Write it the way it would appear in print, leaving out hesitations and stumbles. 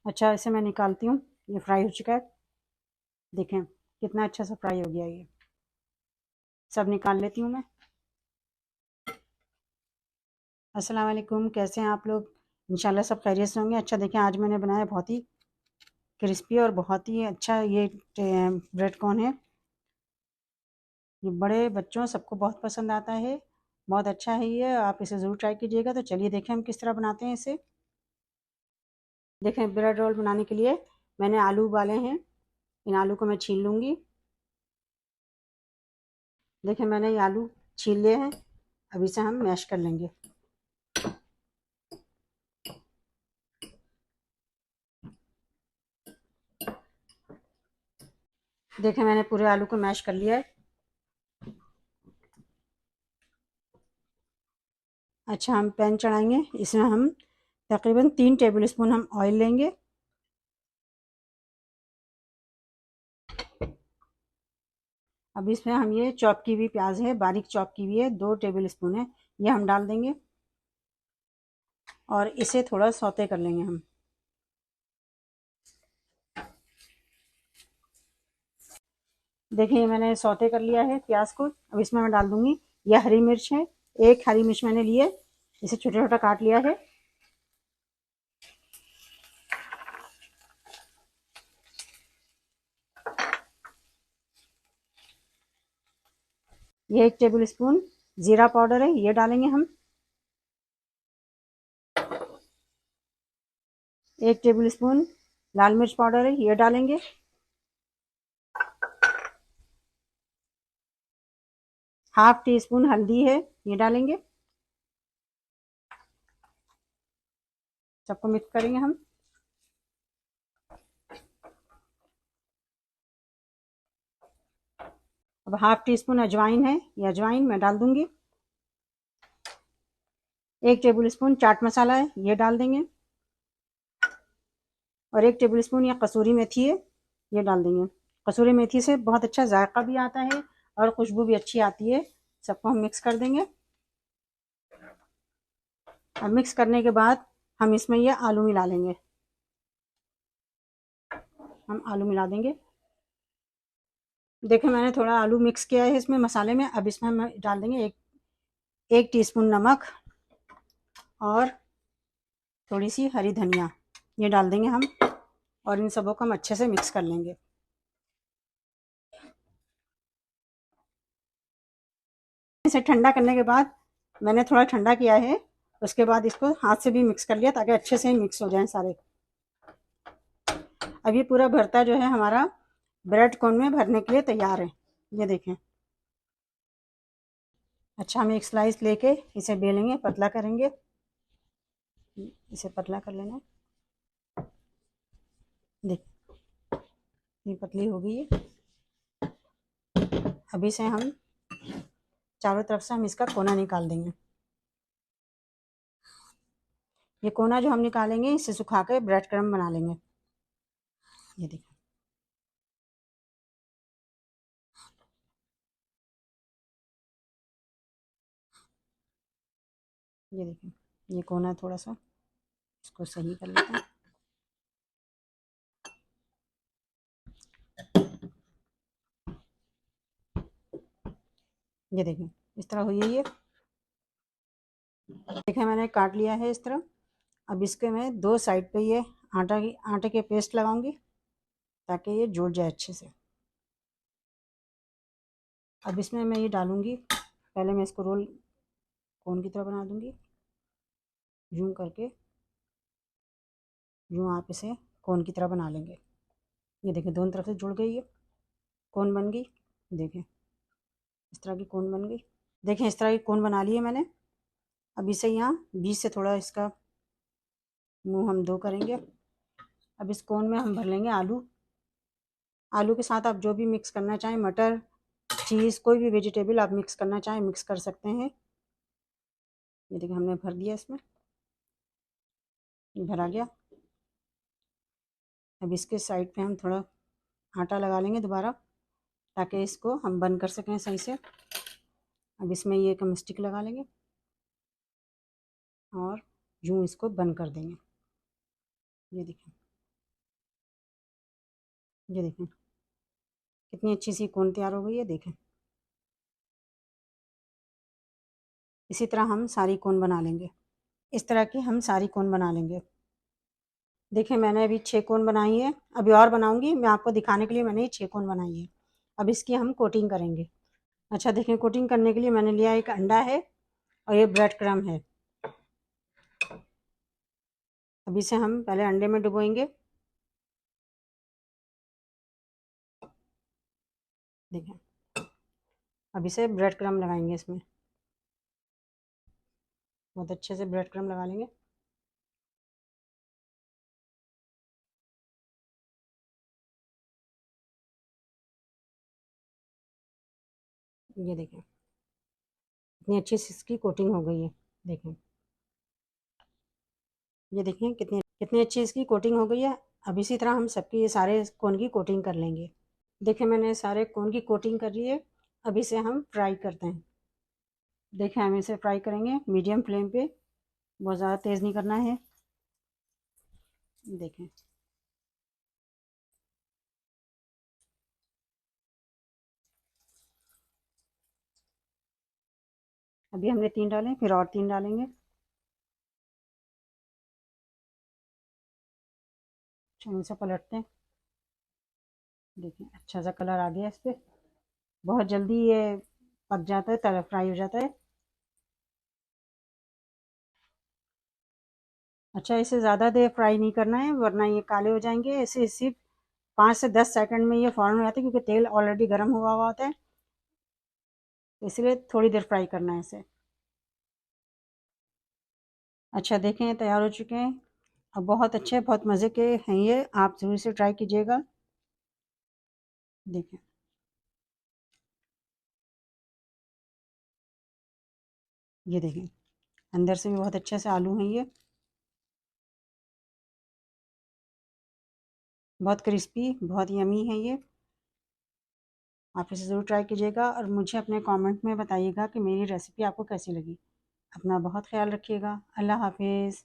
अच्छा, इसे मैं निकालती हूँ। ये फ्राई हो चुका है, देखें कितना अच्छा सा फ्राई हो गया। ये सब निकाल लेती हूँ मैं। अस्सलाम वालेकुम, कैसे हैं आप लोग? इंशाल्लाह सब खैरियत से होंगे। अच्छा देखें, आज मैंने बनाया बहुत ही क्रिस्पी और बहुत ही अच्छा ये ब्रेड कॉर्न है। ये बड़े बच्चों सबको बहुत पसंद आता है, बहुत अच्छा है ये। आप इसे ज़रूर ट्राई कीजिएगा। तो चलिए देखें हम किस तरह बनाते हैं इसे। देखें, ब्रेड रोल बनाने के लिए मैंने आलू उबाले हैं। इन आलू को मैं छील लूँगी। देखें, मैंने ये आलू छील लिए हैं। अब इसे हम मैश कर लेंगे। देखें, मैंने पूरे आलू को मैश कर लिया है। अच्छा, हम पैन चढ़ाएंगे। इसमें हम तकरीबन 3 टेबल स्पून हम ऑयल लेंगे। अब इसमें हम ये चॉप की हुई प्याज है, बारीक चॉप की हुई है, 2 टेबल स्पून है, ये हम डाल देंगे और इसे थोड़ा सौते कर लेंगे हम। देखिए, मैंने सौते कर लिया है प्याज को। अब इसमें मैं डाल दूंगी, यह हरी मिर्च है। एक हरी मिर्च मैंने ली है, इसे छोटा छोटा काट लिया है। ये 1 टेबल स्पून जीरा पाउडर है, ये डालेंगे हम। 1 टेबल स्पून लाल मिर्च पाउडर है, ये डालेंगे। हाफ टी स्पून हल्दी है, ये डालेंगे। सबको मिक्स करेंगे हम। अब हाफ टी स्पून अजवाइन है, ये अजवाइन मैं डाल दूंगी। 1 टेबल स्पून चाट मसाला है, ये डाल देंगे। और 1 टेबल स्पून ये कसूरी मेथी है, ये डाल देंगे। कसूरी मेथी से बहुत अच्छा जायका भी आता है और खुशबू भी अच्छी आती है। सबको हम मिक्स कर देंगे। अब मिक्स करने के बाद हम इसमें ये आलू मिला लेंगे। हम आलू मिला देंगे। देखिए, मैंने थोड़ा आलू मिक्स किया है इसमें मसाले में। अब इसमें हम डाल देंगे एक टीस्पून नमक और थोड़ी सी हरी धनिया, ये डाल देंगे हम। और इन सबों को हम अच्छे से मिक्स कर लेंगे। इसे ठंडा करने के बाद मैंने थोड़ा ठंडा किया है, उसके बाद इसको हाथ से भी मिक्स कर लिया ताकि अच्छे से मिक्स हो जाए सारे। अब ये पूरा भरता जो है हमारा ब्रेड कोन में भरने के लिए तैयार है, ये देखें। अच्छा, हम एक स्लाइस लेके इसे बेलेंगे, पतला करेंगे। इसे पतला कर लेना। देख, ये पतली हो गई है। अभी से हम चारों तरफ से हम इसका कोना निकाल देंगे। ये कोना जो हम निकालेंगे इसे सुखा के ब्रेड क्रम्ब बना लेंगे। ये देखो, ये देखिए, ये कोना थोड़ा सा इसको सही कर लेते हैं। ये देखिए, इस तरह हुई है ये। देखिए, मैंने काट लिया है इस तरह। अब इसके मैं दो साइड पे ये आटे के पेस्ट लगाऊंगी ताकि ये जुड़ जाए अच्छे से। अब इसमें मैं ये डालूंगी। पहले मैं इसको रोल कोन की तरह बना दूंगी, यूं करके। यूं आप इसे कोन की तरह बना लेंगे। ये देखिए, दोनों तरफ से जुड़ गई है, कोन बन गई। देखें, इस तरह की कोन बन गई। देखें, इस तरह की कोन बना ली है मैंने। अब इसे यहाँ बीच से थोड़ा इसका मुंह हम दो करेंगे। अब इस कोन में हम भर लेंगे आलू। आलू के साथ आप जो भी मिक्स करना चाहें, मटर, चीज़, कोई भी वेजिटेबल आप मिक्स करना चाहें मिक्स कर सकते हैं। ये देखिए, हमने भर दिया इसमें, ये भरा गया। अब इसके साइड पे हम थोड़ा आटा लगा लेंगे दोबारा ताकि इसको हम बंद कर सकें सही से। अब इसमें ये एक हम स्टिक लगा लेंगे और यूँ इसको बंद कर देंगे। ये देखिए, ये देखें कितनी अच्छी सी कोन तैयार हो गई है, देखें। इसी तरह हम सारी कोन बना लेंगे। इस तरह की हम सारी कोन बना लेंगे। देखिए मैंने अभी 6 कोन बनाई है, अभी और बनाऊंगी। मैं आपको दिखाने के लिए मैंने ये 6 कोन बनाई है। अब इसकी हम कोटिंग करेंगे। अच्छा देखिए, कोटिंग करने के लिए मैंने लिया एक अंडा है और ये ब्रेड क्रम्ब है। अब इसे हम पहले अंडे में डुबोएंगे। देखिए अब इसे ब्रेड क्रम्ब लगाएंगे इसमें, बहुत अच्छे से ब्रेड क्रम्ब लगा लेंगे। ये देखें इतनी अच्छी सी इसकी कोटिंग हो गई है, देखें। ये देखें कितनी कितनी अच्छी इसकी कोटिंग हो गई है। अब इसी तरह हम सबकी ये सारे कोन की कोटिंग कर लेंगे। देखिए मैंने सारे कोन की कोटिंग कर ली है। अब इसे हम फ्राई करते हैं। देखिए हम इसे फ्राई करेंगे मीडियम फ्लेम पे, बहुत ज़्यादा तेज़ नहीं करना है। देखें अभी हमने 3 डाले, फिर और 3 डालेंगे। अच्छा इनसे पलटते हैं। देखिए अच्छा सा कलर आ गया इस पर, बहुत जल्दी ये पक जाता है, तला फ्राई हो जाता है। अच्छा इसे ज़्यादा देर फ्राई नहीं करना है वरना ये काले हो जाएंगे। इसे सिर्फ 5 से 10 सेकंड में ये फ़ौरन हो जाता है, क्योंकि तेल ऑलरेडी गर्म हुआ हुआ होता है, इसलिए थोड़ी देर फ्राई करना है इसे। अच्छा देखें तैयार हो चुके हैं। अब बहुत अच्छे बहुत मज़े के हैं ये, आप ज़रूर से ट्राई कीजिएगा। देखें ये देखें अंदर से भी बहुत अच्छे से आलू हैं ये, बहुत क्रिस्पी बहुत यमी है ये। आप इसे ज़रूर ट्राई कीजिएगा और मुझे अपने कमेंट में बताइएगा कि मेरी रेसिपी आपको कैसी लगी। अपना बहुत ख्याल रखिएगा। अल्लाह हाफिज़।